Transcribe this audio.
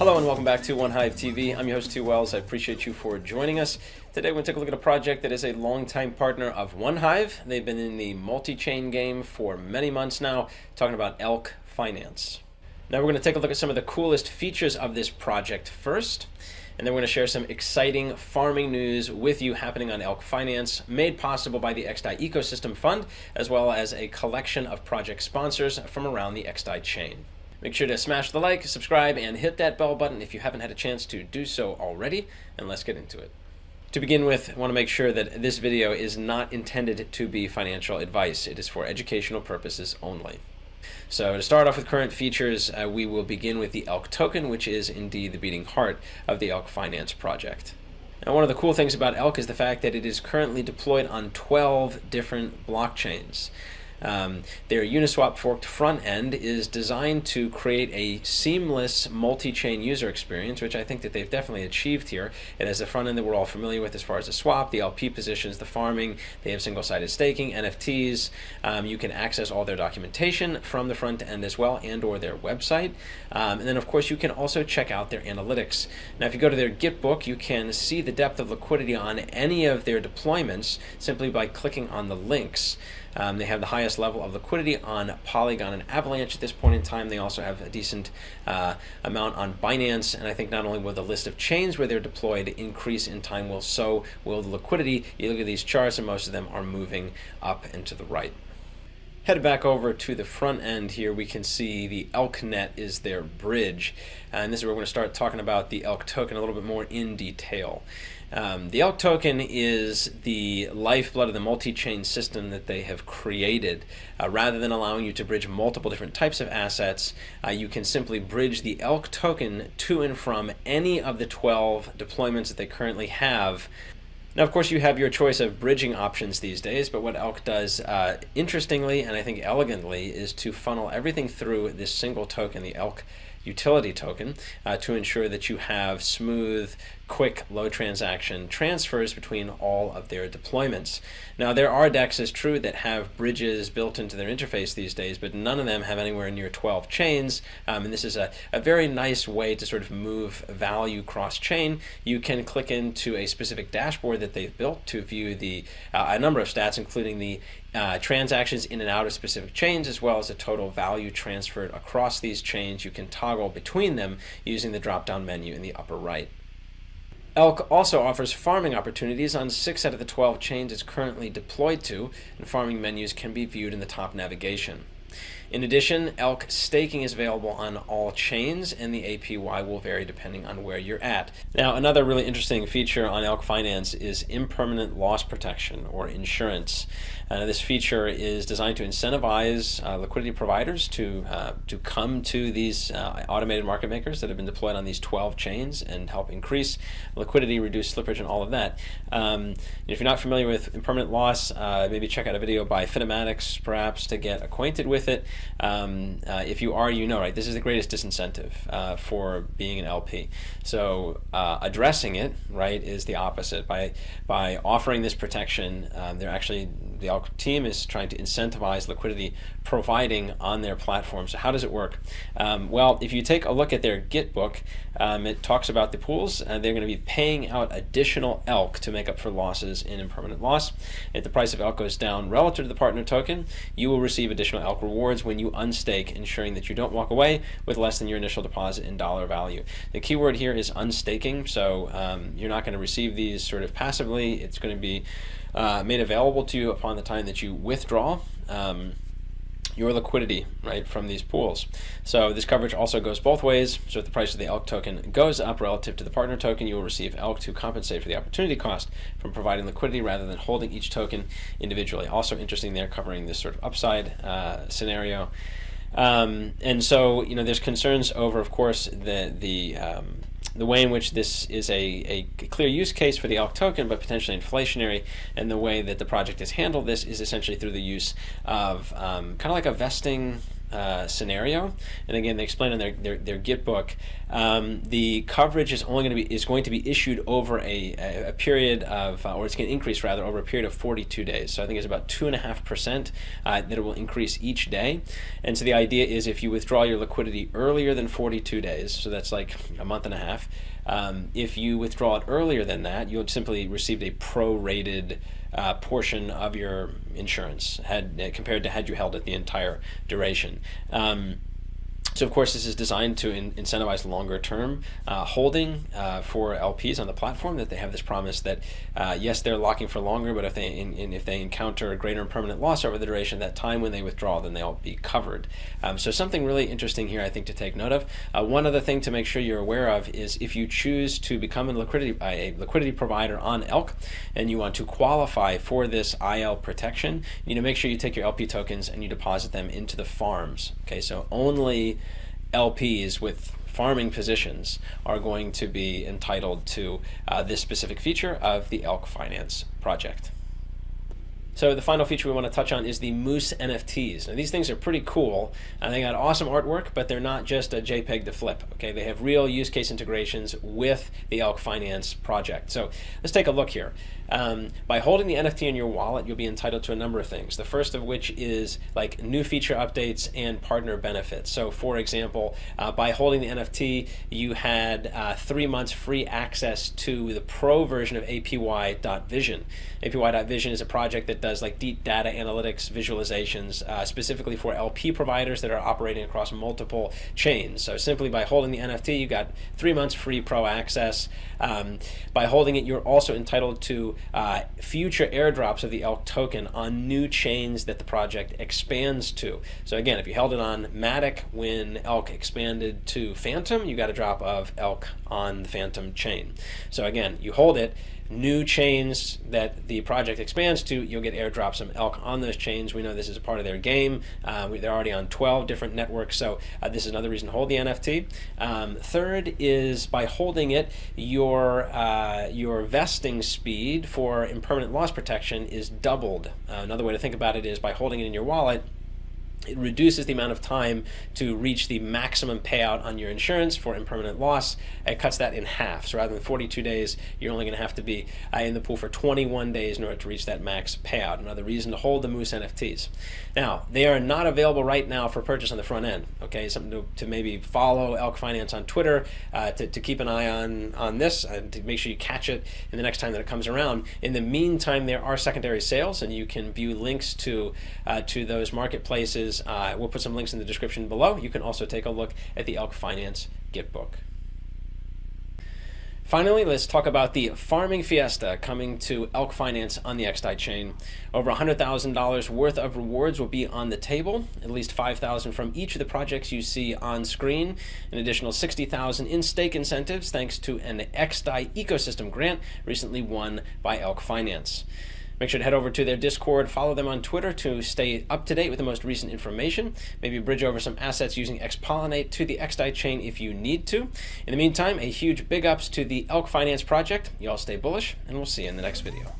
Hello and welcome back to One Hive TV. I'm your host, T. Wells. I appreciate you for joining us. Today we're going to take a look at a project that is a longtime partner of One Hive. They've been in the multi-chain game for many months now, talking about Elk Finance. Now we're going to take a look at some of the coolest features of this project first, and then we're going to share some exciting farming news with you happening on Elk Finance, made possible by the xDai Ecosystem Fund, as well as a collection of project sponsors from around the xDai chain. Make sure to smash the like, subscribe, and hit that bell button if you haven't had a chance to do so already, and let's get into it. To begin with, I want to make sure that this video is not intended to be financial advice. It is for educational purposes only. So to start off with current features, we will begin with the Elk token, which is indeed the beating heart of the Elk Finance project. Now, one of the cool things about Elk is the fact that it is currently deployed on 12 different blockchains. Their Uniswap forked front end is designed to create a seamless multi-chain user experience, which I think that they've definitely achieved here. It has the front end that we're all familiar with as far as the swap, the LP positions, the farming. They have single-sided staking, NFTs. You can access all their documentation from the front end as well, and or their website. And then of course you can also check out their analytics. Now if you go to their Git book, you can see the depth of liquidity on any of their deployments simply by clicking on the links. They have the highest level of liquidity on Polygon and Avalanche at this point in time. They also have a decent amount on Binance, and I think not only will the list of chains where they're deployed increase in time, so will the liquidity. You look at these charts and most of them are moving up and to the right. Headed back over to the front end here, we can see the ElkNet is their bridge. And this is where we're going to start talking about the Elk token a little bit more in detail. The Elk token is the lifeblood of the multi-chain system that they have created. Rather than allowing you to bridge multiple different types of assets, you can simply bridge the Elk token to and from any of the 12 deployments that they currently have. Now, of course, you have your choice of bridging options these days, but what Elk does interestingly and I think elegantly is to funnel everything through this single token, the Elk utility token, to ensure that you have smooth, quick, low transaction transfers between all of their deployments. Now, there are DEXs, it's true, that have bridges built into their interface these days, but none of them have anywhere near 12 chains, and this is a very nice way to sort of move value cross-chain. You can click into a specific dashboard that they've built to view the a number of stats, including the transactions in and out of specific chains, as well as the total value transferred across these chains. You can toggle between them using the drop-down menu in the upper right. Elk also offers farming opportunities on 6 out of the 12 chains it's currently deployed to, and farming menus can be viewed in the top navigation. In addition, Elk staking is available on all chains, and the APY will vary depending on where you're at. Now, another really interesting feature on Elk Finance is impermanent loss protection, or insurance. This feature is designed to incentivize liquidity providers to come to these automated market makers that have been deployed on these 12 chains and help increase liquidity, reduce slippage, and all of that. If you're not familiar with impermanent loss, maybe check out a video by Finematics, perhaps, to get acquainted with it. If you are, you know, right? This is the greatest disincentive for being an LP. So addressing it, right, is the opposite. By offering this protection, the Elk team is trying to incentivize liquidity providing on their platform. So how does it work? Well, if you take a look at their Git book, it talks about the pools. They're going to be paying out additional Elk to make up for losses in impermanent loss. If the price of Elk goes down relative to the partner token, you will receive additional Elk rewards when you unstake, ensuring that you don't walk away with less than your initial deposit in dollar value. The key word here is unstaking, so you're not going to receive these sort of passively. It's going to be made available to you upon the time that you withdraw your liquidity, right, from these pools. So this coverage also goes both ways. So if the price of the Elk token goes up relative to the partner token, you will receive Elk to compensate for the opportunity cost from providing liquidity rather than holding each token individually. Also interesting there, covering this sort of upside scenario. And so, you know, there's concerns over, of course, the way in which this is a clear use case for the Elk token, but potentially inflationary, and the way that the project has handled this is essentially through the use of kind of like a vesting scenario. And again, they explain in their Git book, the coverage is going to be issued over a period of, or it's going to increase rather over a period of 42 days. So I think it's about 2.5% that it will increase each day. And so the idea is if you withdraw your liquidity earlier than 42 days, so that's like a month and a half. If you withdraw it earlier than that, you'll simply receive a prorated portion of your insurance compared to had you held it the entire duration. So of course this is designed to incentivize longer term holding for LPs on the platform, that they have this promise that yes, they're locking for longer, but if they encounter a greater impermanent loss over the duration of that time when they withdraw, then they'll be covered. So something really interesting here I think to take note of. One other thing to make sure you're aware of is if you choose to become a liquidity provider on Elk and you want to qualify for this IL protection, you need to make sure you take your LP tokens and you deposit them into the farms. Okay, so only LPs with farming positions are going to be entitled to this specific feature of the Elk Finance project. So the final feature we want to touch on is the Moose NFTs. Now these things are pretty cool. They got awesome artwork, but they're not just a JPEG to flip. Okay, they have real use case integrations with the Elk Finance project. So let's take a look here. By holding the NFT in your wallet, you'll be entitled to a number of things. The first of which is like new feature updates and partner benefits. So for example, by holding the NFT, you had 3 months free access to the pro version of APY.Vision. APY.Vision is a project that does like deep data analytics visualizations specifically for LP providers that are operating across multiple chains. So simply by holding the NFT, you got 3 months free pro access. By holding it, you're also entitled to future airdrops of the Elk token on new chains that the project expands to. So again, if you held it on Matic when Elk expanded to Phantom, you got a drop of Elk on the Phantom chain. So again, you hold it, new chains that the project expands to, you'll get airdrops of Elk on those chains. We know this is a part of their game. They're already on 12 different networks, so this is another reason to hold the NFT. Third is by holding it, your vesting speed for impermanent loss protection is doubled. Another way to think about it is by holding it in your wallet, it reduces the amount of time to reach the maximum payout on your insurance for impermanent loss. It cuts that in half. So rather than 42 days, you're only going to have to be in the pool for 21 days in order to reach that max payout. Another reason to hold the Moose NFTs. Now, they are not available right now for purchase on the front end. Okay, something to maybe follow Elk Finance on Twitter to keep an eye on this and to make sure you catch it in the next time that it comes around. In the meantime, there are secondary sales, and you can view links to those marketplaces. We'll put some links in the description below. You can also take a look at the Elk Finance Git book. Finally, let's talk about the farming fiesta coming to Elk Finance on the xDai chain. Over $100,000 worth of rewards will be on the table, at least $5,000 from each of the projects you see on screen, an additional $60,000 in stake incentives thanks to an xDai ecosystem grant recently won by Elk Finance. Make sure to head over to their Discord, follow them on Twitter to stay up to date with the most recent information. Maybe bridge over some assets using Xpollinate to the xDai chain if you need to. In the meantime, a huge big ups to the Elk Finance project. You all stay bullish, and we'll see you in the next video.